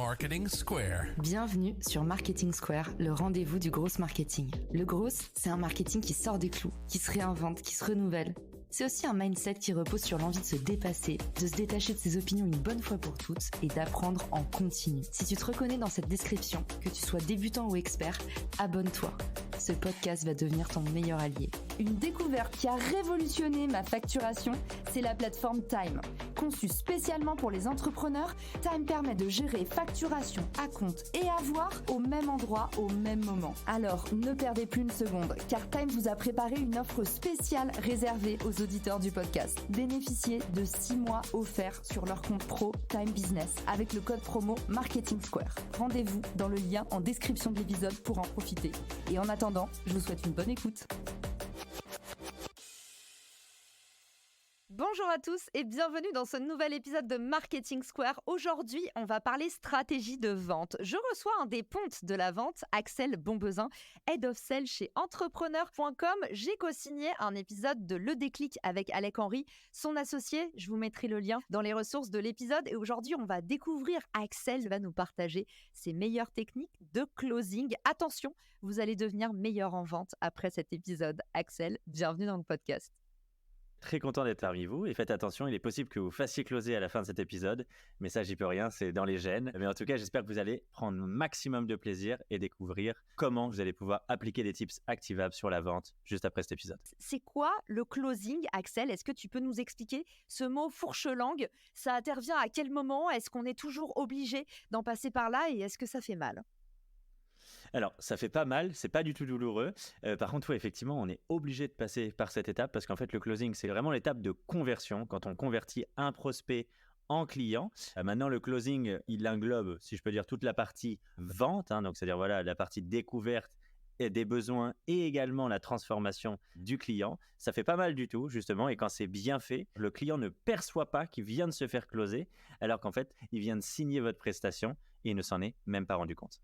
Marketing Square. Bienvenue sur Marketing Square, le rendez-vous du gros marketing. Le gros, c'est un marketing qui sort des clous, qui se réinvente, qui se renouvelle. C'est aussi un mindset qui repose sur l'envie de se dépasser, de se détacher de ses opinions une bonne fois pour toutes et d'apprendre en continu. Si tu te reconnais dans cette description, que tu sois débutant ou expert, abonne-toi. Ce podcast va devenir ton meilleur allié. Une découverte qui a révolutionné ma facturation, c'est la plateforme Time. Conçue spécialement pour les entrepreneurs, Time permet de gérer facturation, acompte et avoir au même endroit, au même moment. Alors, ne perdez plus une seconde, car Time vous a préparé une offre spéciale réservée aux auditeurs du podcast. Bénéficiez de 6 mois offerts sur leur compte pro Time Business avec le code promo Marketing Square. Rendez-vous dans le lien en description de l'épisode pour en profiter. Et en attendant, je vous souhaite une bonne écoute. Bonjour à tous et bienvenue dans ce nouvel épisode de Marketing Square. Aujourd'hui, on va parler stratégie de vente. Je reçois un des pontes de la vente, Axel Bombezin, Head of Sales chez Entrepreneur.com. J'ai co-signé un épisode de Le Déclic avec Alec Henry, son associé. Je vous mettrai le lien dans les ressources de l'épisode. Et aujourd'hui, on va découvrir, Axel va nous partager ses meilleures techniques de closing. Attention, vous allez devenir meilleur en vente après cet épisode. Axel, bienvenue dans le podcast. Très content d'être parmi vous et faites attention, il est possible que vous fassiez closer à la fin de cet épisode, mais ça j'y peux rien, c'est dans les gènes. Mais en tout cas, j'espère que vous allez prendre un maximum de plaisir et découvrir comment vous allez pouvoir appliquer des tips activables sur la vente juste après cet épisode. C'est quoi le closing, Axel? Est-ce que tu peux nous expliquer ce mot fourche-langue? Ça intervient à quel moment? Est-ce qu'on est toujours obligé d'en passer par là et est-ce que ça fait mal? Alors, ça fait pas mal, c'est pas du tout douloureux. Par contre, oui, effectivement, on est obligé de passer par cette étape parce qu'en fait, le closing, c'est vraiment l'étape de conversion quand on convertit un prospect en client. Maintenant, le closing, il englobe, si je peux dire, toute la partie vente, donc c'est-à-dire voilà, la partie découverte et des besoins et également la transformation du client. Ça fait pas mal du tout, justement, et quand c'est bien fait, le client ne perçoit pas qu'il vient de se faire closer alors qu'en fait, il vient de signer votre prestation et il ne s'en est même pas rendu compte.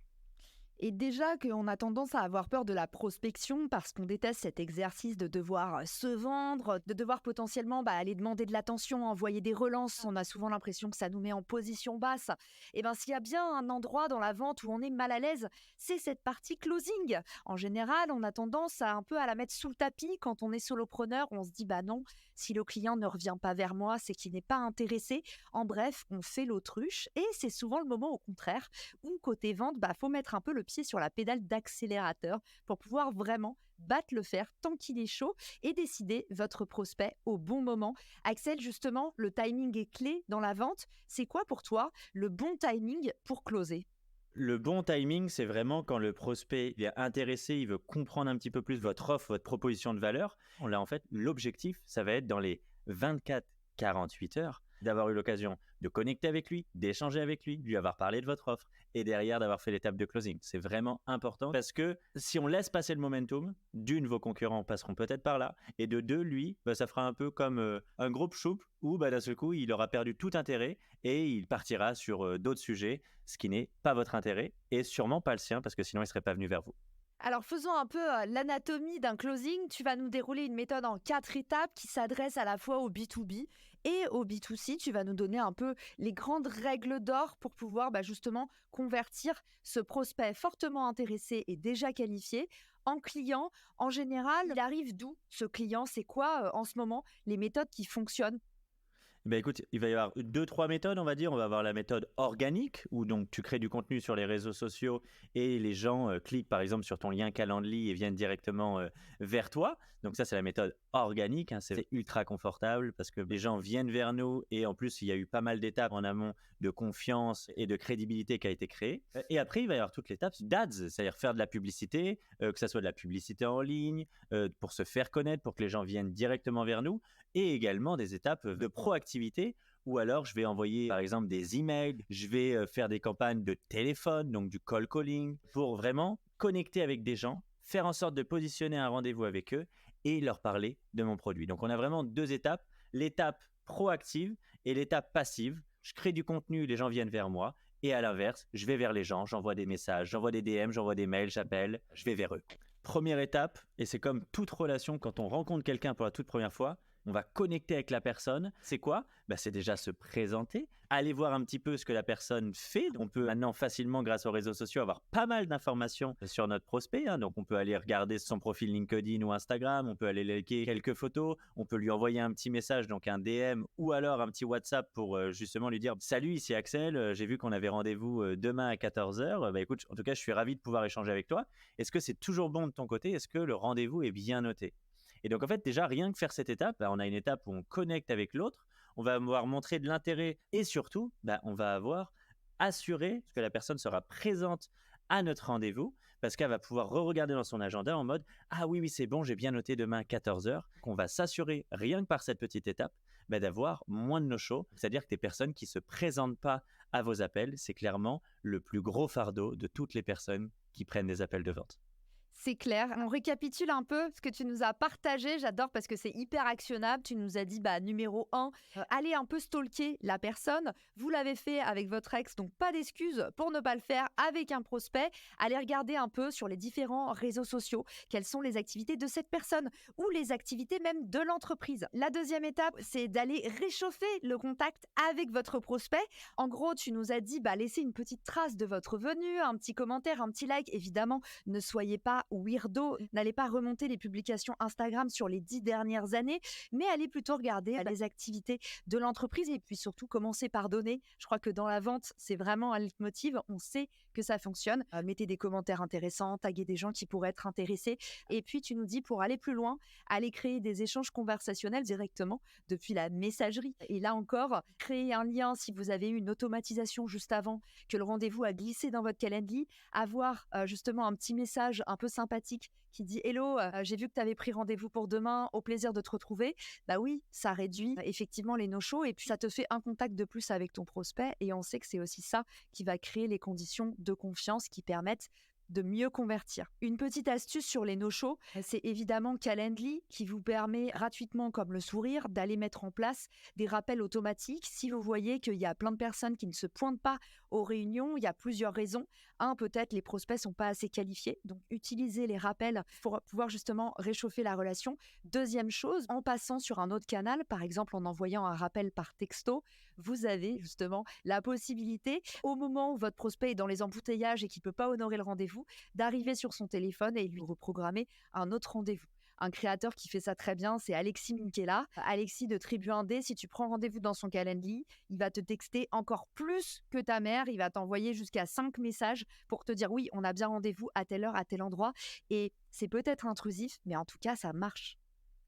Et déjà qu'on a tendance à avoir peur de la prospection parce qu'on déteste cet exercice de devoir se vendre, de devoir potentiellement aller demander de l'attention, envoyer des relances. On a souvent l'impression que ça nous met en position basse. Et s'il y a bien un endroit dans la vente où on est mal à l'aise, c'est cette partie closing. En général, on a tendance à un peu à la mettre sous le tapis. Quand on est solopreneur, on se dit non, si le client ne revient pas vers moi, c'est qu'il n'est pas intéressé. En bref, on fait l'autruche et c'est souvent le moment au contraire où côté vente, faut mettre un peu le pied sur la pédale d'accélérateur pour pouvoir vraiment battre le fer tant qu'il est chaud et décider votre prospect au bon moment. Axel, justement, le timing est clé dans la vente. C'est quoi pour toi le bon timing pour closer ? Le bon timing, c'est vraiment quand le prospect il est intéressé, il veut comprendre un petit peu plus votre offre, votre proposition de valeur. Là, en fait, l'objectif, ça va être dans les 24-48 heures d'avoir eu l'occasion de connecter avec lui, d'échanger avec lui, de lui avoir parlé de votre offre et derrière d'avoir fait l'étape de closing. C'est vraiment important parce que si on laisse passer le momentum, d'une, vos concurrents passeront peut-être par là et de deux, lui, ça fera un peu comme un groupe choupe où d'un seul coup, il aura perdu tout intérêt et il partira sur d'autres sujets, ce qui n'est pas votre intérêt et sûrement pas le sien parce que sinon, il ne serait pas venu vers vous. Alors, faisons un peu l'anatomie d'un closing. Tu vas nous dérouler une méthode en 4 étapes qui s'adresse à la fois au B2B et au B2C. Tu vas nous donner un peu les grandes règles d'or pour pouvoir justement convertir ce prospect fortement intéressé et déjà qualifié en client. En général, il arrive d'où ce client? C'est quoi en ce moment les méthodes qui fonctionnent? Écoute, il va y avoir 2-3 méthodes, on va dire. On va avoir la méthode organique, où donc tu crées du contenu sur les réseaux sociaux et les gens cliquent par exemple sur ton lien Calendly et viennent directement vers toi. Donc ça, c'est la méthode organique. C'est ultra confortable parce que les gens viennent vers nous et en plus, il y a eu pas mal d'étapes en amont de confiance et de crédibilité qui a été créée. Et après, il va y avoir toute l'étape d'ADS, c'est-à-dire faire de la publicité, que ça soit de la publicité en ligne, pour se faire connaître, pour que les gens viennent directement vers nous et également des étapes de proactivité ou alors je vais envoyer par exemple des emails, je vais faire des campagnes de téléphone, donc du call calling, pour vraiment connecter avec des gens, faire en sorte de positionner un rendez-vous avec eux et leur parler de mon produit. Donc on a vraiment 2 étapes, l'étape proactive et l'étape passive. Je crée du contenu, les gens viennent vers moi et à l'inverse, je vais vers les gens, j'envoie des messages, j'envoie des DM, j'envoie des mails, j'appelle, je vais vers eux. Première étape, et c'est comme toute relation quand on rencontre quelqu'un pour la toute première fois, on va connecter avec la personne. C'est quoi? C'est déjà se présenter, aller voir un petit peu ce que la personne fait. On peut maintenant facilement, grâce aux réseaux sociaux, avoir pas mal d'informations sur notre prospect. Donc, on peut aller regarder son profil LinkedIn ou Instagram, on peut aller liker quelques photos, on peut lui envoyer un petit message, donc un DM ou alors un petit WhatsApp pour justement lui dire « Salut, ici Axel, j'ai vu qu'on avait rendez-vous demain à 14h. Écoute, en tout cas, je suis ravi de pouvoir échanger avec toi. Est-ce que c'est toujours bon de ton côté? Est-ce que le rendez-vous est bien noté ?» Et donc, en fait, déjà, rien que faire cette étape, on a une étape où on connecte avec l'autre, on va avoir montré de l'intérêt et surtout, on va avoir assuré que la personne sera présente à notre rendez-vous parce qu'elle va pouvoir re-regarder dans son agenda en mode « Ah oui, c'est bon, j'ai bien noté demain 14h ». Qu'on va s'assurer, rien que par cette petite étape, d'avoir moins de no-show. C'est-à-dire que des personnes qui ne se présentent pas à vos appels, c'est clairement le plus gros fardeau de toutes les personnes qui prennent des appels de vente. C'est clair. On récapitule un peu ce que tu nous as partagé. J'adore parce que c'est hyper actionnable. Tu nous as dit, numéro 1, allez un peu stalker la personne. Vous l'avez fait avec votre ex, donc pas d'excuses pour ne pas le faire avec un prospect. Allez regarder un peu sur les différents réseaux sociaux quelles sont les activités de cette personne ou les activités même de l'entreprise. La deuxième étape, c'est d'aller réchauffer le contact avec votre prospect. En gros, tu nous as dit, laissez une petite trace de votre venue, un petit commentaire, un petit like. Évidemment, ne soyez pas weirdo, n'allez pas remonter les publications Instagram sur les 10 dernières années, mais allez plutôt regarder les activités de l'entreprise et puis surtout commencer par donner. Je crois que dans la vente, c'est vraiment un leitmotiv. On sait que ça fonctionne. Mettez des commentaires intéressants, taguez des gens qui pourraient être intéressés. Et puis, tu nous dis, pour aller plus loin, allez créer des échanges conversationnels directement depuis la messagerie. Et là encore, créer un lien si vous avez eu une automatisation juste avant que le rendez-vous a glissé dans votre calendrier, avoir justement un petit message un peu sympathique qui dit « Hello, j'ai vu que tu avais pris rendez-vous pour demain, au plaisir de te retrouver ». Oui, ça réduit effectivement les no-shows et puis ça te fait un contact de plus avec ton prospect et on sait que c'est aussi ça qui va créer les conditions de confiance qui permettent de mieux convertir. Une petite astuce sur les no-shows, c'est évidemment Calendly qui vous permet gratuitement, comme le sourire, d'aller mettre en place des rappels automatiques. Si vous voyez qu'il y a plein de personnes qui ne se pointent pas aux réunions, il y a plusieurs raisons. Peut-être les prospects sont pas assez qualifiés, donc utilisez les rappels pour pouvoir justement réchauffer la relation. Deuxième chose, en passant sur un autre canal, par exemple en envoyant un rappel par texto, vous avez justement la possibilité, au moment où votre prospect est dans les embouteillages et qu'il ne peut pas honorer le rendez-vous, d'arriver sur son téléphone et lui reprogrammer un autre rendez-vous. Un créateur qui fait ça très bien, c'est Alexis Minkela. Alexis de Tribu 1D, si tu prends rendez-vous dans son calendrier, il va te texter encore plus que ta mère. Il va t'envoyer jusqu'à 5 messages pour te dire oui, on a bien rendez-vous à telle heure, à tel endroit. Et c'est peut-être intrusif, mais en tout cas, ça marche.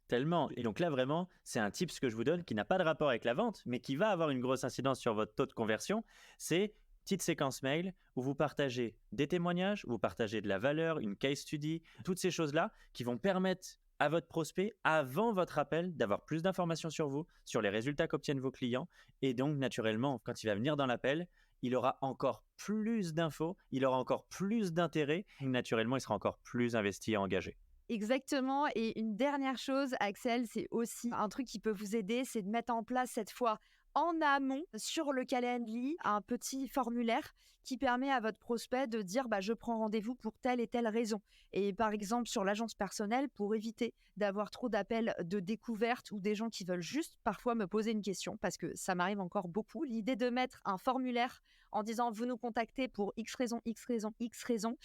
Tellement. Et donc là, vraiment, c'est un tips que je vous donne qui n'a pas de rapport avec la vente, mais qui va avoir une grosse incidence sur votre taux de conversion. C'est petite séquence mail où vous partagez des témoignages, où vous partagez de la valeur, une case study, toutes ces choses-là qui vont permettre à votre prospect, avant votre appel, d'avoir plus d'informations sur vous, sur les résultats qu'obtiennent vos clients. Et donc, naturellement, quand il va venir dans l'appel, il aura encore plus d'infos, il aura encore plus d'intérêt. Et naturellement, il sera encore plus investi et engagé. Exactement. Et une dernière chose, Axel, c'est aussi un truc qui peut vous aider, c'est de mettre en place cette fois en amont sur le calendrier un petit formulaire qui permet à votre prospect de dire je prends rendez-vous pour telle et telle raison. Et par exemple sur l'agence personnelle, pour éviter d'avoir trop d'appels de découverte ou des gens qui veulent juste parfois me poser une question, parce que ça m'arrive encore beaucoup, l'idée de mettre un formulaire en disant vous nous contactez pour X raison, X raison, X raison,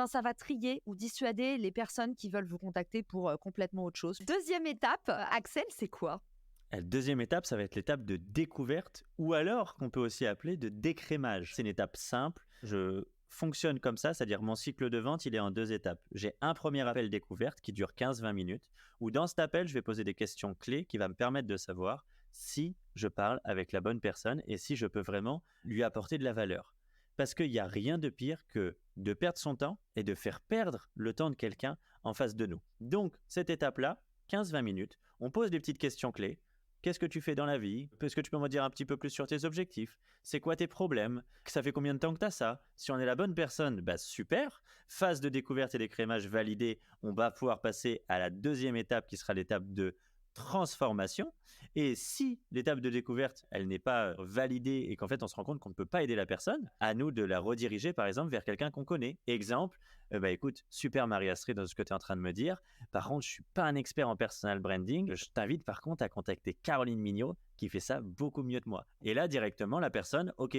ça va trier ou dissuader les personnes qui veulent vous contacter pour complètement autre chose. Deuxième étape, Axel, c'est quoi ? La deuxième étape, ça va être l'étape de découverte ou alors qu'on peut aussi appeler de décrémage. C'est une étape simple. Je fonctionne comme ça, c'est-à-dire mon cycle de vente, il est en 2 étapes. J'ai un premier appel découverte qui dure 15-20 minutes où dans cet appel, je vais poser des questions clés qui vont me permettre de savoir si je parle avec la bonne personne et si je peux vraiment lui apporter de la valeur. Parce qu'il n'y a rien de pire que de perdre son temps et de faire perdre le temps de quelqu'un en face de nous. Donc, cette étape-là, 15-20 minutes, on pose des petites questions clés. Qu'est-ce que tu fais dans la vie? Est-ce que tu peux me dire un petit peu plus sur tes objectifs? C'est quoi tes problèmes? Ça fait combien de temps que tu as ça? Si on est la bonne personne, super. Phase de découverte et d'écrémage validée, on va pouvoir passer à la deuxième étape qui sera l'étape de transformation. Et si l'étape de découverte, elle n'est pas validée et qu'en fait, on se rend compte qu'on ne peut pas aider la personne, à nous de la rediriger, par exemple, vers quelqu'un qu'on connaît. Exemple, écoute, super Maria Astrid dans ce que tu es en train de me dire. Par contre, je ne suis pas un expert en personal branding. Je t'invite par contre à contacter Caroline Mignot qui fait ça beaucoup mieux que moi. Et là, directement, la personne, ok,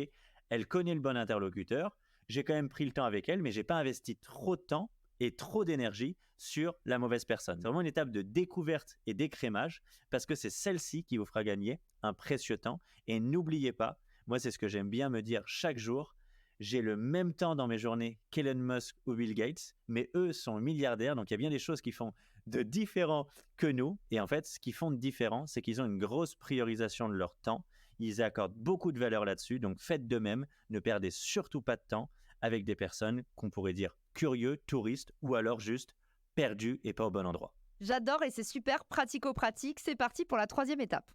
elle connaît le bon interlocuteur. J'ai quand même pris le temps avec elle, mais je n'ai pas investi trop de temps et trop d'énergie sur la mauvaise personne. C'est vraiment une étape de découverte et d'écrémage parce que c'est celle-ci qui vous fera gagner un précieux temps. Et n'oubliez pas, moi c'est ce que j'aime bien me dire chaque jour, j'ai le même temps dans mes journées qu'Elon Musk ou Bill Gates, mais eux sont milliardaires, donc il y a bien des choses qui font de différent que nous. Et en fait, ce qu'ils font de différent, c'est qu'ils ont une grosse priorisation de leur temps. Ils accordent beaucoup de valeur là-dessus, donc faites de même, ne perdez surtout pas de temps avec des personnes qu'on pourrait dire curieux, touristes ou alors juste perdus et pas au bon endroit. J'adore et c'est super pratico-pratique. C'est parti pour la 3e étape.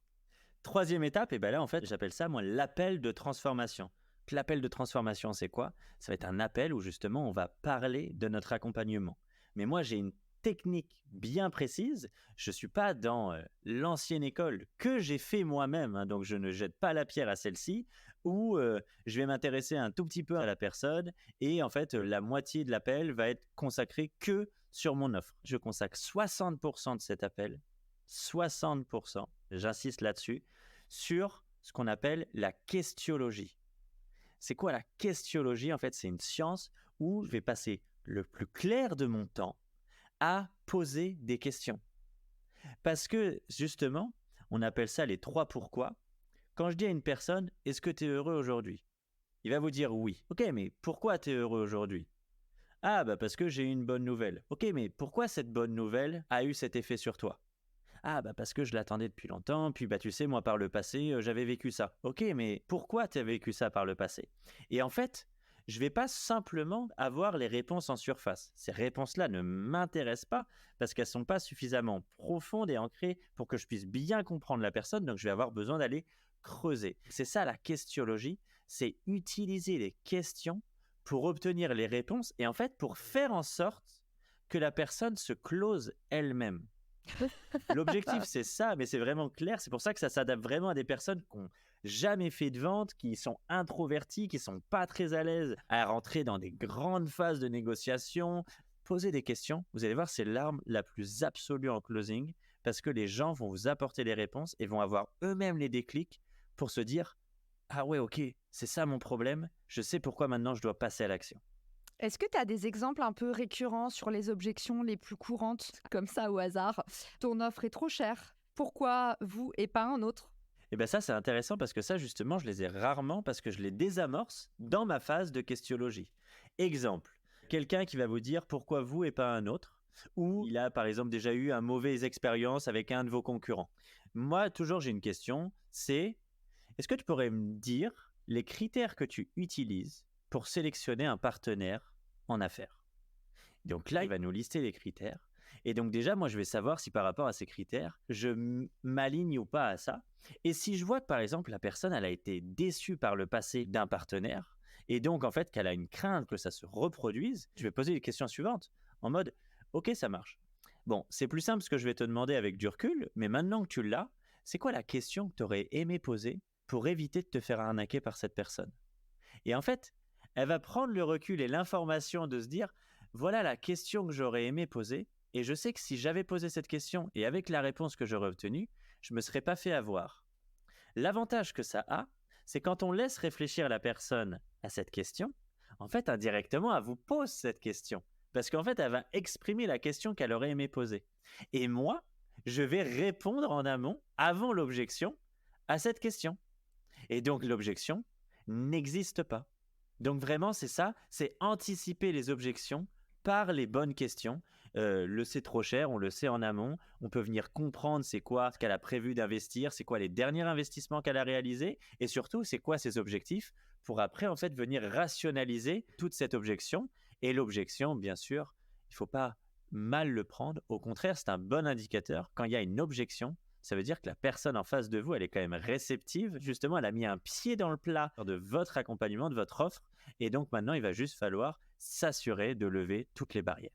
Troisième étape, et ben là en fait j'appelle ça moi l'appel de transformation. L'appel de transformation c'est quoi? Ça va être un appel où justement on va parler de notre accompagnement. Mais moi j'ai une technique bien précise. Je ne suis pas dans l'ancienne école que j'ai fait moi-même, hein, donc je ne jette pas la pierre à celle-ci, où je vais m'intéresser un tout petit peu à la personne et en fait la moitié de l'appel va être consacrée que sur mon offre. Je consacre 60% de cet appel, 60%, j'insiste là-dessus, sur ce qu'on appelle la questiologie. C'est quoi la questiologie? En fait, c'est une science où je vais passer le plus clair de mon temps à poser des questions. Parce que, justement, on appelle ça les 3 pourquoi. Quand je dis à une personne, est-ce que tu es heureux aujourd'hui? Il va vous dire oui. Ok, mais pourquoi tu es heureux aujourd'hui? Ah, bah parce que j'ai eu une bonne nouvelle. Ok, mais pourquoi cette bonne nouvelle a eu cet effet sur toi? Ah, bah parce que je l'attendais depuis longtemps, puis bah tu sais, moi par le passé, j'avais vécu ça. Ok, mais pourquoi tu as vécu ça par le passé? Et en fait, je ne vais pas simplement avoir les réponses en surface. Ces réponses-là ne m'intéressent pas parce qu'elles ne sont pas suffisamment profondes et ancrées pour que je puisse bien comprendre la personne, donc je vais avoir besoin d'aller creuser. C'est ça la questiologie, c'est utiliser les questions pour obtenir les réponses et en fait pour faire en sorte que la personne se close elle-même. L'objectif, c'est ça, mais c'est vraiment clair. C'est pour ça que ça s'adapte vraiment à des personnes qui n'ont jamais fait de vente, qui sont introverties, qui ne sont pas très à l'aise à rentrer dans des grandes phases de négociation. Posez des questions. Vous allez voir, c'est l'arme la plus absolue en closing parce que les gens vont vous apporter les réponses et vont avoir eux-mêmes les déclics pour se dire « Ah ouais, ok, c'est ça mon problème. Je sais pourquoi maintenant je dois passer à l'action. » Est-ce que tu as des exemples un peu récurrents sur les objections les plus courantes, comme ça au hasard? Ton offre est trop chère. Pourquoi vous et pas un autre? Et bien ça, c'est intéressant parce que ça, justement, je les ai rarement parce que je les désamorce dans ma phase de questiologie. Exemple, quelqu'un qui va vous dire pourquoi vous et pas un autre, ou il a par exemple déjà eu une mauvaise expérience avec un de vos concurrents. Moi, toujours, j'ai une question, c'est est-ce que tu pourrais me dire les critères que tu utilises pour sélectionner un partenaire en affaires? Donc là, il va nous lister les critères. Et donc déjà, moi, je vais savoir si par rapport à ces critères, je m'aligne ou pas à ça. Et si je vois que, par exemple, la personne, elle a été déçue par le passé d'un partenaire, et donc, en fait, qu'elle a une crainte que ça se reproduise, je vais poser les questions suivantes, en mode, OK, ça marche. Bon, c'est plus simple ce que je vais te demander avec du recul, mais maintenant que tu l'as, c'est quoi la question que tu aurais aimé poser pour éviter de te faire arnaquer par cette personne? Et en fait, elle va prendre le recul et l'information de se dire, voilà la question que j'aurais aimé poser, et je sais que si j'avais posé cette question et avec la réponse que j'aurais obtenue, je ne me serais pas fait avoir. L'avantage que ça a, c'est quand on laisse réfléchir la personne à cette question, en fait, indirectement, elle vous pose cette question. Parce qu'en fait, elle va exprimer la question qu'elle aurait aimé poser. Et moi, je vais répondre en amont, avant l'objection, à cette question. Et donc, l'objection n'existe pas. Donc vraiment, c'est ça, c'est anticiper les objections par les bonnes questions. Le c'est trop cher, on le sait en amont. On peut venir comprendre c'est quoi ce qu'elle a prévu d'investir, c'est quoi les derniers investissements qu'elle a réalisés et surtout, c'est quoi ses objectifs pour après, en fait, venir rationaliser toute cette objection. Et l'objection, bien sûr, il ne faut pas mal le prendre. Au contraire, c'est un bon indicateur. Quand il y a une objection, ça veut dire que la personne en face de vous, elle est quand même réceptive. Justement, elle a mis un pied dans le plat de votre accompagnement, de votre offre. Et donc maintenant, il va juste falloir s'assurer de lever toutes les barrières.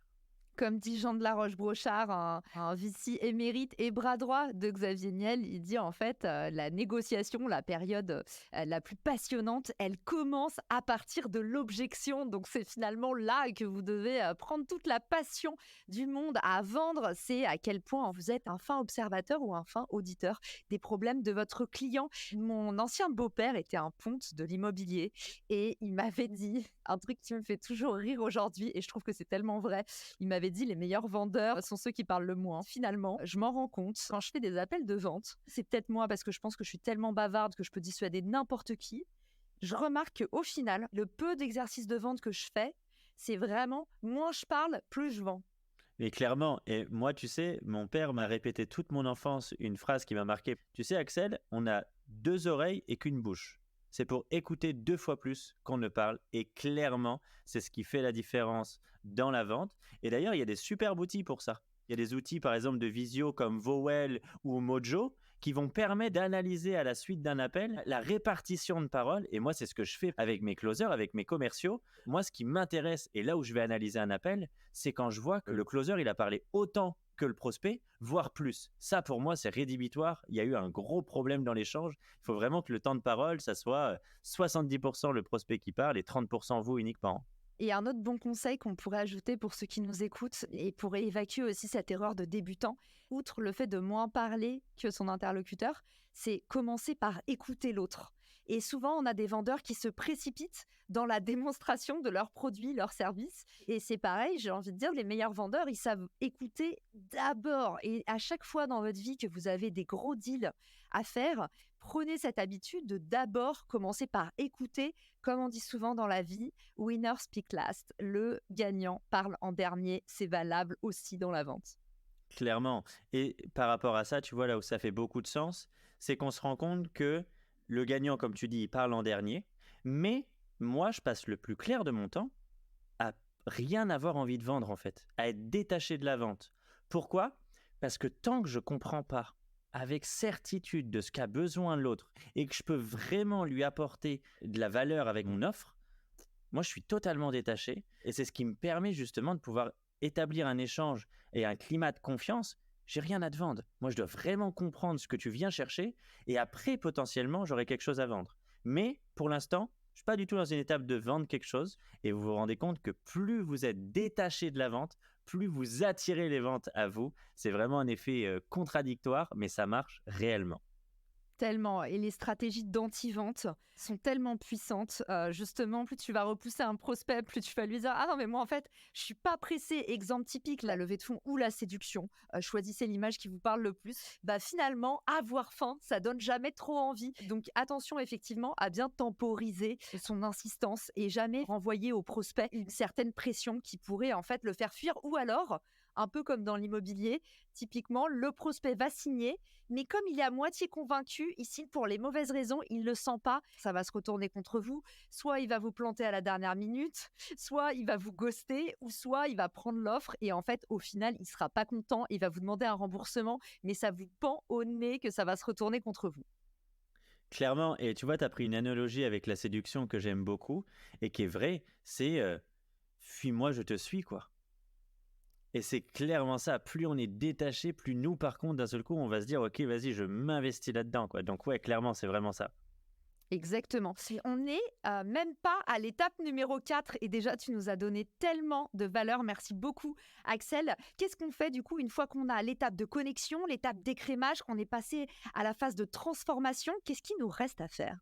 Comme dit Jean de la Roche-Brochard, un VC émérite et bras droit de Xavier Niel, il dit en fait la négociation, la période la plus passionnante, elle commence à partir de l'objection. Donc c'est finalement là que vous devez prendre toute la passion du monde à vendre. C'est à quel point vous êtes un fin observateur ou un fin auditeur des problèmes de votre client. Mon ancien beau-père était un ponte de l'immobilier et il m'avait dit un truc qui me fait toujours rire aujourd'hui et je trouve que c'est tellement vrai. Il m'avait dit les meilleurs vendeurs sont ceux qui parlent le moins. Finalement, je m'en rends compte quand je fais des appels de vente. C'est peut-être moi parce que je pense que je suis tellement bavarde que je peux dissuader n'importe qui. Je remarque qu'au final, le peu d'exercices de vente que je fais, c'est vraiment moins je parle, plus je vends. Mais clairement, et moi, tu sais, mon père m'a répété toute mon enfance une phrase qui m'a marqué. Tu sais, Axel, on a 2 oreilles et qu'une bouche. C'est pour écouter 2 fois plus qu'on ne parle. Et clairement, c'est ce qui fait la différence dans la vente. Et d'ailleurs, il y a des super outils pour ça. Il y a des outils, par exemple, de visio comme Vowel ou Mojo qui vont permettre d'analyser à la suite d'un appel la répartition de paroles. Et moi, c'est ce que je fais avec mes closers, avec mes commerciaux. Moi, ce qui m'intéresse et là où je vais analyser un appel, c'est quand je vois que le closer, il a parlé autant que le prospect, voire plus. Ça, pour moi, c'est rédhibitoire. Il y a eu un gros problème dans l'échange. Il faut vraiment que le temps de parole, ça soit 70% le prospect qui parle et 30% vous uniquement. Et un autre bon conseil qu'on pourrait ajouter pour ceux qui nous écoutent et pour évacuer aussi cette erreur de débutant, outre le fait de moins parler que son interlocuteur, c'est commencer par écouter l'autre. Et souvent, on a des vendeurs qui se précipitent dans la démonstration de leurs produits, leurs services. Et c'est pareil, j'ai envie de dire, les meilleurs vendeurs, ils savent écouter d'abord. Et à chaque fois dans votre vie que vous avez des gros deals à faire, prenez cette habitude de d'abord commencer par écouter. Comme on dit souvent dans la vie, winner speak last. Le gagnant parle en dernier. C'est valable aussi dans la vente. Clairement. Et par rapport à ça, tu vois là où ça fait beaucoup de sens, c'est qu'on se rend compte que le gagnant, comme tu dis, il parle en dernier. Mais moi, je passe le plus clair de mon temps à rien avoir envie de vendre en fait, à être détaché de la vente. Pourquoi? Parce que tant que je comprends pas avec certitude de ce qu'a besoin l'autre et que je peux vraiment lui apporter de la valeur avec mon offre, moi je suis totalement détaché et c'est ce qui me permet justement de pouvoir établir un échange et un climat de confiance. J'ai rien à te vendre. Moi je dois vraiment comprendre ce que tu viens chercher et après potentiellement j'aurai quelque chose à vendre. Mais pour l'instant, je suis pas du tout dans une étape de vendre quelque chose et vous vous rendez compte que plus vous êtes détaché de la vente, plus vous attirez les ventes à vous. C'est vraiment un effet contradictoire, mais ça marche réellement. Tellement. Et les stratégies d'anti-vente sont tellement puissantes. Justement, plus tu vas repousser un prospect, plus tu vas lui dire « Ah non, mais moi, en fait, je suis pas pressé. » Exemple typique, la levée de fonds ou la séduction. Choisissez l'image qui vous parle le plus. Bah, finalement, avoir faim, ça donne jamais trop envie. Donc, attention, effectivement, à bien temporiser son insistance et jamais renvoyer au prospect une certaine pression qui pourrait, en fait, le faire fuir. Ou alors, un peu comme dans l'immobilier, typiquement, le prospect va signer, mais comme il est à moitié convaincu, il signe pour les mauvaises raisons, il ne le sent pas, ça va se retourner contre vous. Soit il va vous planter à la dernière minute, soit il va vous ghoster, ou soit il va prendre l'offre et en fait, au final, il ne sera pas content, il va vous demander un remboursement, mais ça vous pend au nez que ça va se retourner contre vous. Clairement, et tu vois, tu as pris une analogie avec la séduction que j'aime beaucoup et qui est vraie, c'est fuis-moi, je te suis, quoi. Et c'est clairement ça. Plus on est détaché, plus nous, par contre, d'un seul coup, on va se dire, OK, vas-y, je m'investis là-dedans, quoi. Donc, ouais, clairement, c'est vraiment ça. Exactement. Si on n'est même pas à l'étape numéro 4 et déjà tu nous as donné tellement de valeur. Merci beaucoup Axel. Qu'est-ce qu'on fait du coup une fois qu'on a l'étape de connexion, l'étape d'écrémage, qu'on est passé à la phase de transformation? Qu'est-ce qui nous reste à faire?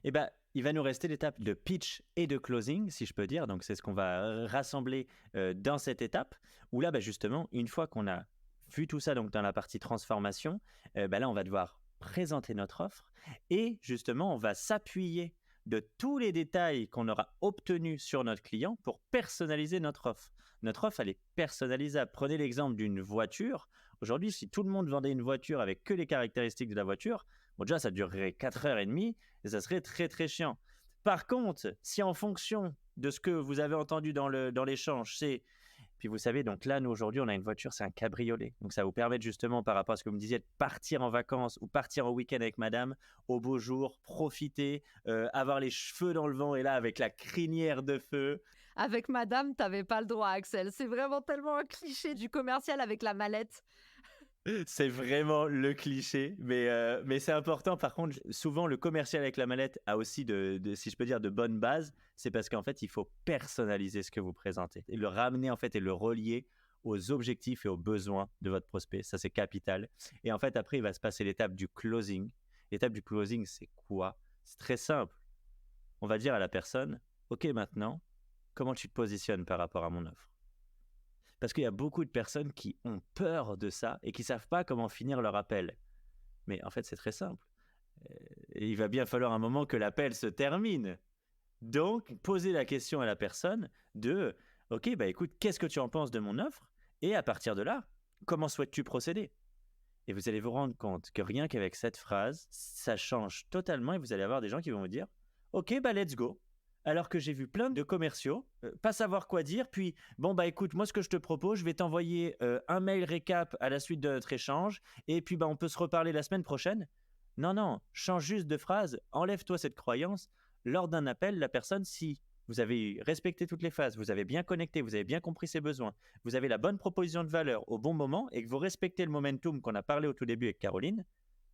Eh ben, il va nous rester l'étape de pitch et de closing, si je peux dire. Donc, c'est ce qu'on va rassembler dans cette étape. Où là, justement, une fois qu'on a vu tout ça donc dans la partie transformation, là, on va devoir présenter notre offre. Et justement, on va s'appuyer de tous les détails qu'on aura obtenus sur notre client pour personnaliser notre offre. Notre offre, elle est personnalisable. Prenez l'exemple d'une voiture. Aujourd'hui, si tout le monde vendait une voiture avec que les caractéristiques de la voiture, bon, déjà, ça durerait 4h30 et ça serait très, très chiant. Par contre, si en fonction de ce que vous avez entendu dans l'échange, c'est... Puis vous savez, donc là, nous, aujourd'hui, on a une voiture, c'est un cabriolet. Donc ça va vous permettre justement, par rapport à ce que vous me disiez, de partir en vacances ou partir en week-end avec madame, au beau jour, profiter, avoir les cheveux dans le vent et là, avec la crinière de feu. Avec madame, t'avais pas le droit, Axel. C'est vraiment tellement un cliché du commercial avec la mallette. C'est vraiment le cliché, mais c'est important. Par contre, souvent, le commercial avec la mallette a aussi, si je peux dire, de bonnes bases. C'est parce qu'en fait, il faut personnaliser ce que vous présentez et le ramener en fait et le relier aux objectifs et aux besoins de votre prospect. Ça, c'est capital. Et en fait, après, il va se passer l'étape du closing. L'étape du closing, c'est quoi? C'est très simple. On va dire à la personne, OK, maintenant, comment tu te positionnes par rapport à mon offre? Parce qu'il y a beaucoup de personnes qui ont peur de ça et qui ne savent pas comment finir leur appel. Mais en fait, c'est très simple. Et il va bien falloir un moment que l'appel se termine. Donc, posez la question à la personne de « Ok, bah écoute, qu'est-ce que tu en penses de mon offre? Et à partir de là, comment souhaites-tu procéder ?» Et vous allez vous rendre compte que rien qu'avec cette phrase, ça change totalement et vous allez avoir des gens qui vont vous dire « Ok, bah let's go !» Alors que j'ai vu plein de commerciaux, pas savoir quoi dire, puis bon bah écoute, moi ce que je te propose, je vais t'envoyer un mail récap à la suite de notre échange, et puis bah on peut se reparler la semaine prochaine. Non, change juste de phrase, enlève-toi cette croyance. Lors d'un appel, la personne, si vous avez respecté toutes les phases, vous avez bien connecté, vous avez bien compris ses besoins, vous avez la bonne proposition de valeur au bon moment, et que vous respectez le momentum qu'on a parlé au tout début avec Caroline,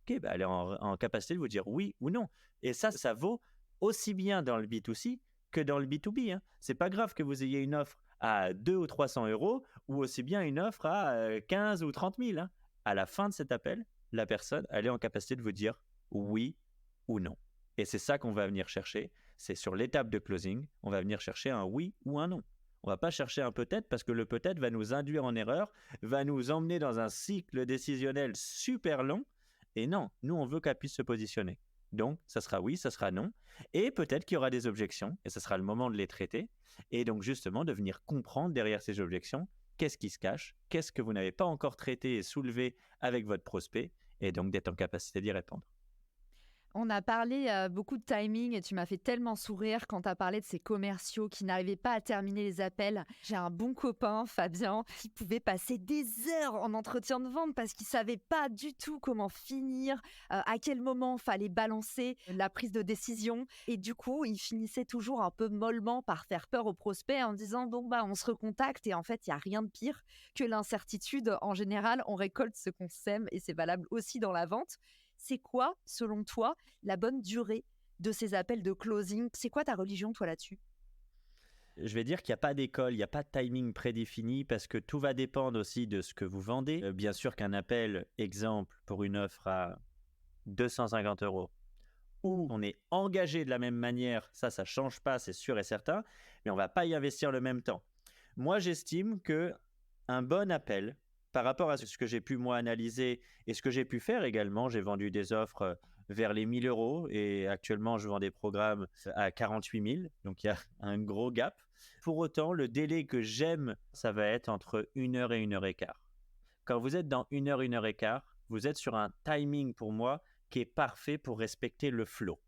ok, bah elle est en capacité de vous dire oui ou non. Et ça vaut aussi bien dans le B2C que dans le B2B. Hein. C'est pas grave que vous ayez une offre à 200 ou 300 euros ou aussi bien une offre à 15 ou 30 000. Hein. À la fin de cet appel, la personne, elle est en capacité de vous dire oui ou non. Et c'est ça qu'on va venir chercher. C'est sur l'étape de closing, on va venir chercher un oui ou un non. On va pas chercher un peut-être parce que le peut-être va nous induire en erreur, va nous emmener dans un cycle décisionnel super long. Et non, nous, on veut qu'elle puisse se positionner. Donc, ça sera oui, ça sera non. Et peut-être qu'il y aura des objections, et ce sera le moment de les traiter. Et donc, justement, de venir comprendre derrière ces objections, qu'est-ce qui se cache, qu'est-ce que vous n'avez pas encore traité et soulevé avec votre prospect, et donc d'être en capacité d'y répondre. On a parlé beaucoup de timing et tu m'as fait tellement sourire quand tu as parlé de ces commerciaux qui n'arrivaient pas à terminer les appels. J'ai un bon copain, Fabien, qui pouvait passer des heures en entretien de vente parce qu'il savait pas du tout comment finir, à quel moment fallait balancer la prise de décision. Et du coup, il finissait toujours un peu mollement par faire peur aux prospects en disant bon bah on se recontacte, et en fait il y a rien de pire que l'incertitude. En général, on récolte ce qu'on sème et c'est valable aussi dans la vente. C'est quoi, selon toi, la bonne durée de ces appels de closing? C'est quoi ta religion, toi, là-dessus? Je vais dire qu'il n'y a pas d'école, il n'y a pas de timing prédéfini parce que tout va dépendre aussi de ce que vous vendez. Bien sûr qu'un appel, exemple, pour une offre à 250 euros, où on est engagé de la même manière, ça ne change pas, c'est sûr et certain, mais on ne va pas y investir le même temps. Moi, j'estime qu'un bon appel, par rapport à ce que j'ai pu moi analyser et ce que j'ai pu faire également, j'ai vendu des offres vers les 1 000 euros et actuellement je vends des programmes à 48 000, donc il y a un gros gap. Pour autant, le délai que j'aime, ça va être entre 1 heure et 1 heure et quart. Quand vous êtes dans 1 heure, 1 heure et quart, vous êtes sur un timing pour moi qui est parfait pour respecter le flow.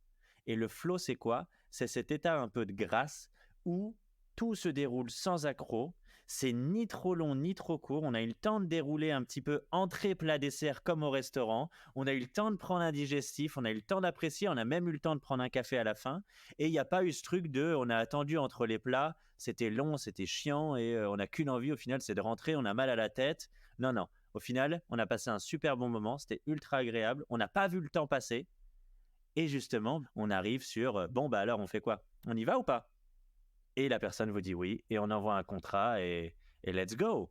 Et le flow, c'est quoi? C'est cet état un peu de grâce où tout se déroule sans accroc. C'est ni trop long ni trop court. On a eu le temps de dérouler un petit peu entrée, plat, dessert comme au restaurant. On a eu le temps de prendre un digestif. On a eu le temps d'apprécier. On a même eu le temps de prendre un café à la fin. Et il n'y a pas eu ce truc de on a attendu entre les plats. C'était long, c'était chiant et on n'a qu'une envie au final, c'est de rentrer. On a mal à la tête. Non. Au final, on a passé un super bon moment. C'était ultra agréable. On n'a pas vu le temps passer. Et justement, on arrive sur bon, bah alors on fait quoi? On y va ou pas? Et la personne vous dit oui, et on envoie un contrat et let's go.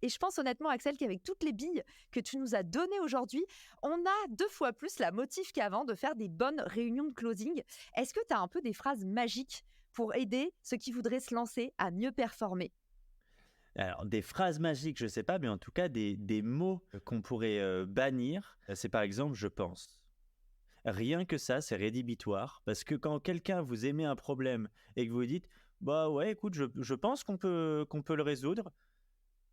Et je pense honnêtement, Axel, qu'avec toutes les billes que tu nous as données aujourd'hui, on a 2 fois plus la motive qu'avant de faire des bonnes réunions de closing. Est-ce que tu as un peu des phrases magiques pour aider ceux qui voudraient se lancer à mieux performer? Alors, des phrases magiques, je ne sais pas, mais en tout cas, des mots qu'on pourrait bannir, c'est par exemple « je pense ». Rien que ça, c'est rédhibitoire, parce que quand quelqu'un vous émet un problème et que vous dites « bah ouais, écoute, je pense qu'on peut le résoudre »,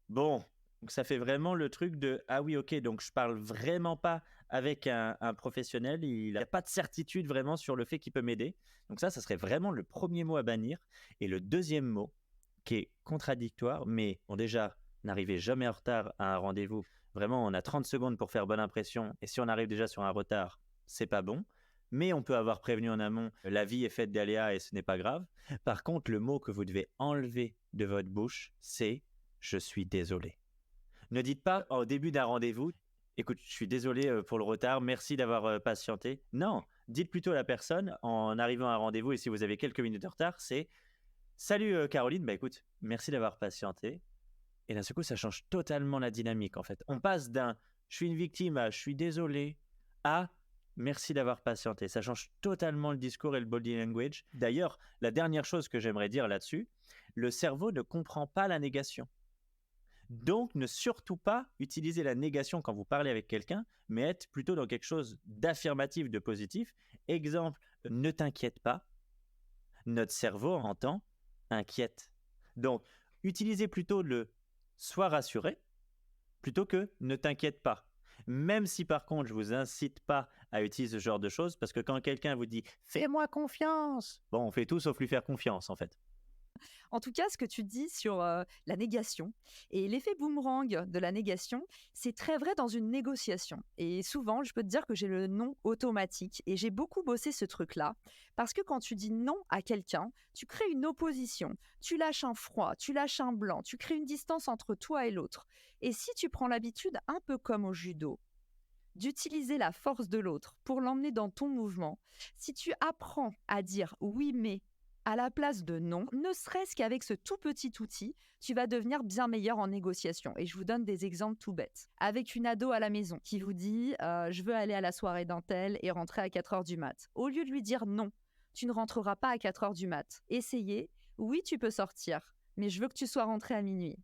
bon, donc ça fait vraiment le truc de « ah oui, ok, donc je parle vraiment pas avec un professionnel, il n'a pas de certitude vraiment sur le fait qu'il peut m'aider ». Donc ça serait vraiment le premier mot à bannir. Et le deuxième mot, qui est contradictoire, mais bon déjà, n'arrivez jamais en retard à un rendez-vous. Vraiment, on a 30 secondes pour faire bonne impression, et si on arrive déjà sur un retard, c'est pas bon. mais on peut avoir prévenu en amont, la vie est faite d'aléas et ce n'est pas grave. Par contre, le mot que vous devez enlever de votre bouche, c'est « je suis désolé ». Ne dites pas au début d'un rendez-vous « écoute, je suis désolé pour le retard, merci d'avoir patienté ». Non, dites plutôt à la personne en arrivant à un rendez-vous et si vous avez quelques minutes de retard, c'est « salut Caroline, bah écoute, merci d'avoir patienté ». Et d'un seul coup, ça change totalement la dynamique en fait. On passe d'un « je suis une victime » à « je suis désolé » à « merci d'avoir patienté ». Ça change totalement le discours et le body language. D'ailleurs, la dernière chose que j'aimerais dire là-dessus, le cerveau ne comprend pas la négation. Donc, ne surtout pas utiliser la négation quand vous parlez avec quelqu'un, mais être plutôt dans quelque chose d'affirmatif, de positif. Exemple, ne t'inquiète pas. Notre cerveau entend inquiète. Donc, utilisez plutôt le sois rassuré plutôt que ne t'inquiète pas. Même si par contre, je vous incite pas à utiliser ce genre de choses parce que quand quelqu'un vous dit fais-moi confiance, bon, on fait tout sauf lui faire confiance en fait. En tout cas, ce que tu dis sur la négation et l'effet boomerang de la négation, c'est très vrai dans une négociation. Et souvent, je peux te dire que j'ai le non automatique et j'ai beaucoup bossé ce truc-là parce que quand tu dis non à quelqu'un, tu crées une opposition, tu lâches un froid, tu lâches un blanc, tu crées une distance entre toi et l'autre. Et si tu prends l'habitude, un peu comme au judo, d'utiliser la force de l'autre pour l'emmener dans ton mouvement, si tu apprends à dire oui mais à la place de non, ne serait-ce qu'avec ce tout petit outil, tu vas devenir bien meilleur en négociation. Et je vous donne des exemples tout bêtes. Avec une ado à la maison qui vous dit je veux aller à la soirée d'un tel et rentrer à 4h du mat. Au lieu de lui dire non, tu ne rentreras pas à 4h du mat. Essayez, oui tu peux sortir, mais je veux que tu sois rentré à minuit.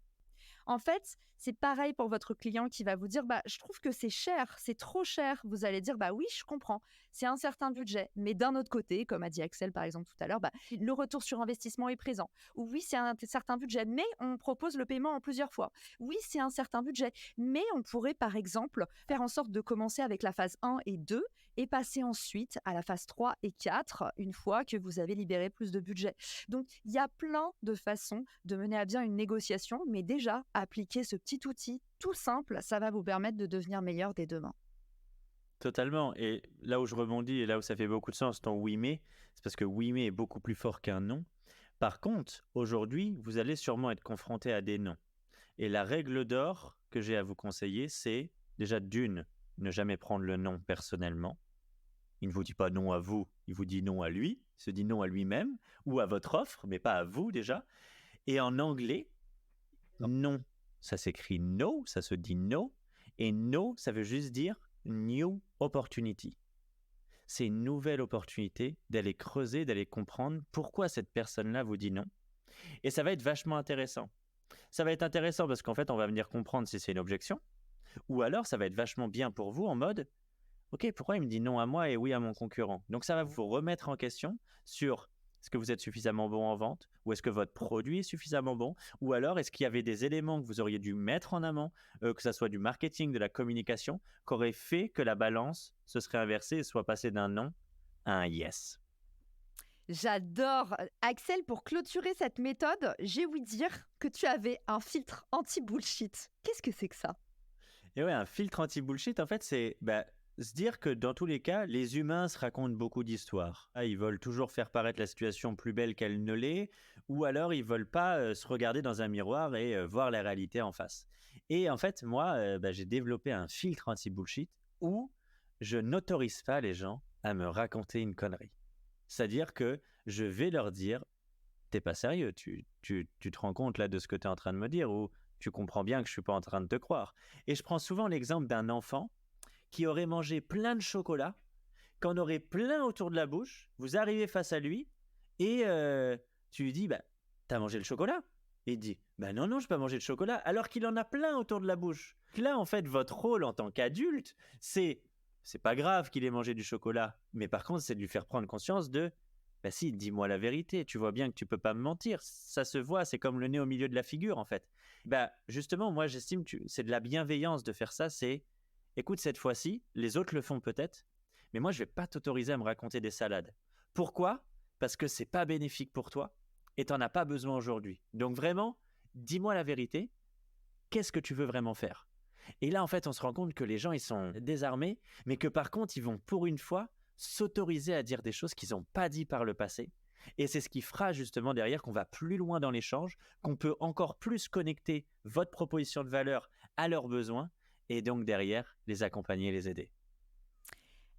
En fait, c'est pareil pour votre client qui va vous dire je trouve que c'est cher, c'est trop cher. Vous allez dire oui, je comprends. C'est un certain budget, mais d'un autre côté, comme a dit Axel par exemple tout à l'heure, le retour sur investissement est présent. Ou oui, c'est un certain budget, mais on propose le paiement en plusieurs fois. Oui, c'est un certain budget, mais on pourrait par exemple faire en sorte de commencer avec la phase 1 et 2 et passer ensuite à la phase 3 et 4 une fois que vous avez libéré plus de budget. Donc, il y a plein de façons de mener à bien une négociation, mais déjà, appliquer ce petit outil tout simple, ça va vous permettre de devenir meilleur dès demain. Totalement. Et là où je rebondis et là où ça fait beaucoup de sens, ton oui mais, c'est parce que oui mais est beaucoup plus fort qu'un non. Par contre, aujourd'hui, vous allez sûrement être confronté à des non. Et la règle d'or que j'ai à vous conseiller, c'est déjà d'une, ne jamais prendre le non personnellement. Il ne vous dit pas non à vous, il vous dit non à lui, il se dit non à lui-même ou à votre offre, mais pas à vous déjà. Et en anglais, non, ça s'écrit no, ça se dit no. Et no, ça veut juste dire new opportunity. C'est une nouvelle opportunité d'aller creuser, d'aller comprendre pourquoi cette personne-là vous dit non. Et ça va être vachement intéressant. Ça va être intéressant parce qu'en fait, on va venir comprendre si c'est une objection. Ou alors, ça va être vachement bien pour vous en mode « Ok, pourquoi il me dit non à moi et oui à mon concurrent ?» Donc, ça va vous remettre en question sur est-ce que vous êtes suffisamment bon en vente ou est-ce que votre produit est suffisamment bon ou alors est-ce qu'il y avait des éléments que vous auriez dû mettre en amont, que ce soit du marketing, de la communication, qui auraient fait que la balance se serait inversée et soit passée d'un non à un yes. J'adore. Axel, pour clôturer cette méthode, j'ai ouï dire que tu avais un filtre anti-bullshit. Qu'est-ce que c'est que ça? Et ouais, un filtre anti-bullshit, en fait, c'est se dire que dans tous les cas, les humains se racontent beaucoup d'histoires. Ils veulent toujours faire paraître la situation plus belle qu'elle ne l'est, ou alors ils veulent pas se regarder dans un miroir et voir la réalité en face. Et en fait, moi, j'ai développé un filtre anti-bullshit où je n'autorise pas les gens à me raconter une connerie. C'est-à-dire que je vais leur dire « T'es pas sérieux, tu te rends compte là de ce que tu es en train de me dire ou tu comprends bien que je suis pas en train de te croire. » Et je prends souvent l'exemple d'un enfant qui aurait mangé plein de chocolat, qu'en aurait plein autour de la bouche, vous arrivez face à lui et tu lui dis « T'as mangé le chocolat ?» Et il dit « Non, je n'ai pas mangé de chocolat » alors qu'il en a plein autour de la bouche. Là, en fait, votre rôle en tant qu'adulte, c'est pas grave qu'il ait mangé du chocolat, mais par contre, c'est de lui faire prendre conscience de si, dis-moi la vérité, tu vois bien que tu peux pas me mentir, ça se voit, c'est comme le nez au milieu de la figure en fait. Justement, moi j'estime que c'est de la bienveillance de faire ça, c'est écoute, cette fois-ci, les autres le font peut-être, mais moi je vais pas t'autoriser à me raconter des salades. Pourquoi ? Parce que c'est pas bénéfique pour toi et t'en as pas besoin aujourd'hui. Donc vraiment, dis-moi la vérité, qu'est-ce que tu veux vraiment faire ? Et là, en fait, on se rend compte que les gens, ils sont désarmés, mais que par contre, ils vont pour une fois s'autoriser à dire des choses qu'ils n'ont pas dit par le passé. Et c'est ce qui fera justement derrière qu'on va plus loin dans l'échange, qu'on peut encore plus connecter votre proposition de valeur à leurs besoins et donc derrière les accompagner et les aider.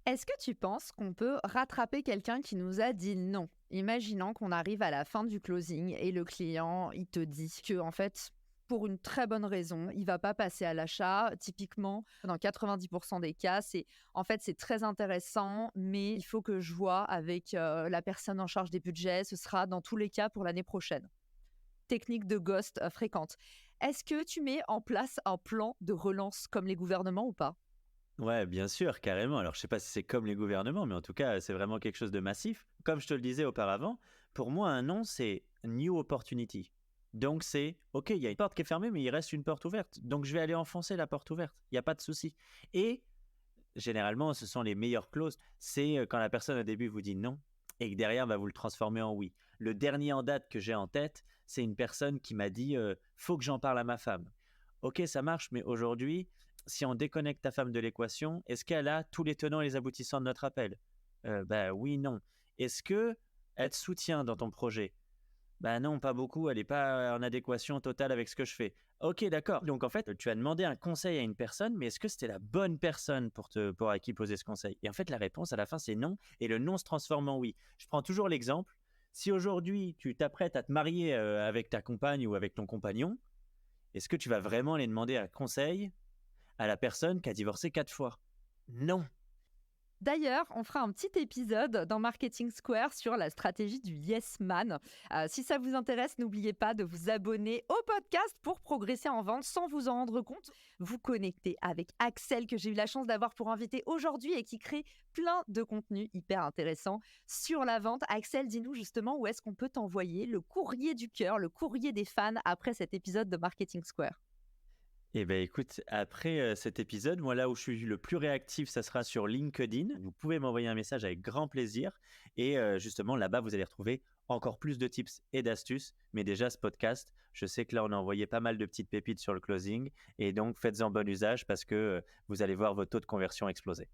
Est-ce que tu penses qu'on peut rattraper quelqu'un qui nous a dit non? Imaginons qu'on arrive à la fin du closing et le client, il te dit que en fait, pour une très bonne raison, il va pas passer à l'achat. Typiquement, dans 90% des cas, c'est très intéressant, mais il faut que je vois avec la personne en charge des budgets. Ce sera dans tous les cas pour l'année prochaine. Technique de ghost fréquente. Est-ce que tu mets en place un plan de relance comme les gouvernements ou pas? Ouais, bien sûr, carrément. Alors, je sais pas si c'est comme les gouvernements, mais en tout cas, c'est vraiment quelque chose de massif. Comme je te le disais auparavant, pour moi, un non, c'est new opportunity. Donc, c'est, OK, il y a une porte qui est fermée, mais il reste une porte ouverte. Donc, je vais aller enfoncer la porte ouverte. Il n'y a pas de souci. Et généralement, ce sont les meilleures clauses. C'est quand la personne au début vous dit non et que derrière, vous le transformez en oui. Le dernier en date que j'ai en tête, c'est une personne qui m'a dit faut que j'en parle à ma femme. OK, ça marche, mais aujourd'hui, si on déconnecte ta femme de l'équation, est-ce qu'elle a tous les tenants et les aboutissants de notre appel? Oui, non. Est-ce que elle te soutient dans ton projet? Non, pas beaucoup, elle n'est pas en adéquation totale avec ce que je fais. Ok, d'accord. Donc en fait, tu as demandé un conseil à une personne, mais est-ce que c'était la bonne personne pour à qui poser ce conseil? Et en fait, la réponse à la fin, c'est non, et le non se transforme en oui. Je prends toujours l'exemple. Si aujourd'hui, tu t'apprêtes à te marier avec ta compagne ou avec ton compagnon, est-ce que tu vas vraiment aller demander un conseil à la personne qui a divorcé 4 fois? Non. D'ailleurs, on fera un petit épisode dans Marketing Square sur la stratégie du Yes Man. Si ça vous intéresse, n'oubliez pas de vous abonner au podcast pour progresser en vente sans vous en rendre compte. Vous connectez avec Axel, que j'ai eu la chance d'avoir pour invité aujourd'hui et qui crée plein de contenus hyper intéressants sur la vente. Axel, dis-nous justement où est-ce qu'on peut t'envoyer le courrier du cœur, le courrier des fans après cet épisode de Marketing Square. Eh bien, écoute, après cet épisode, moi, là où je suis le plus réactif, ça sera sur LinkedIn. Vous pouvez m'envoyer un message avec grand plaisir. Et justement, là-bas, vous allez retrouver encore plus de tips et d'astuces. Mais déjà, ce podcast, je sais que là, on a envoyé pas mal de petites pépites sur le closing. Et donc, faites-en bon usage parce que vous allez voir votre taux de conversion exploser.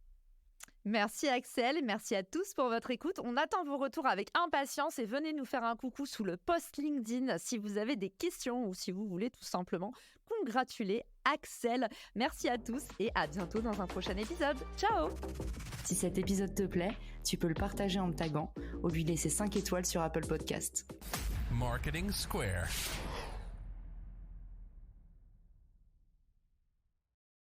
Merci Axel, merci à tous pour votre écoute. On attend vos retours avec impatience et venez nous faire un coucou sous le post LinkedIn si vous avez des questions ou si vous voulez tout simplement congratuler Axel. Merci à tous et à bientôt dans un prochain épisode. Ciao! Si cet épisode te plaît, tu peux le partager en me taguant ou lui laisser 5 étoiles sur Apple Podcast. Marketing Square.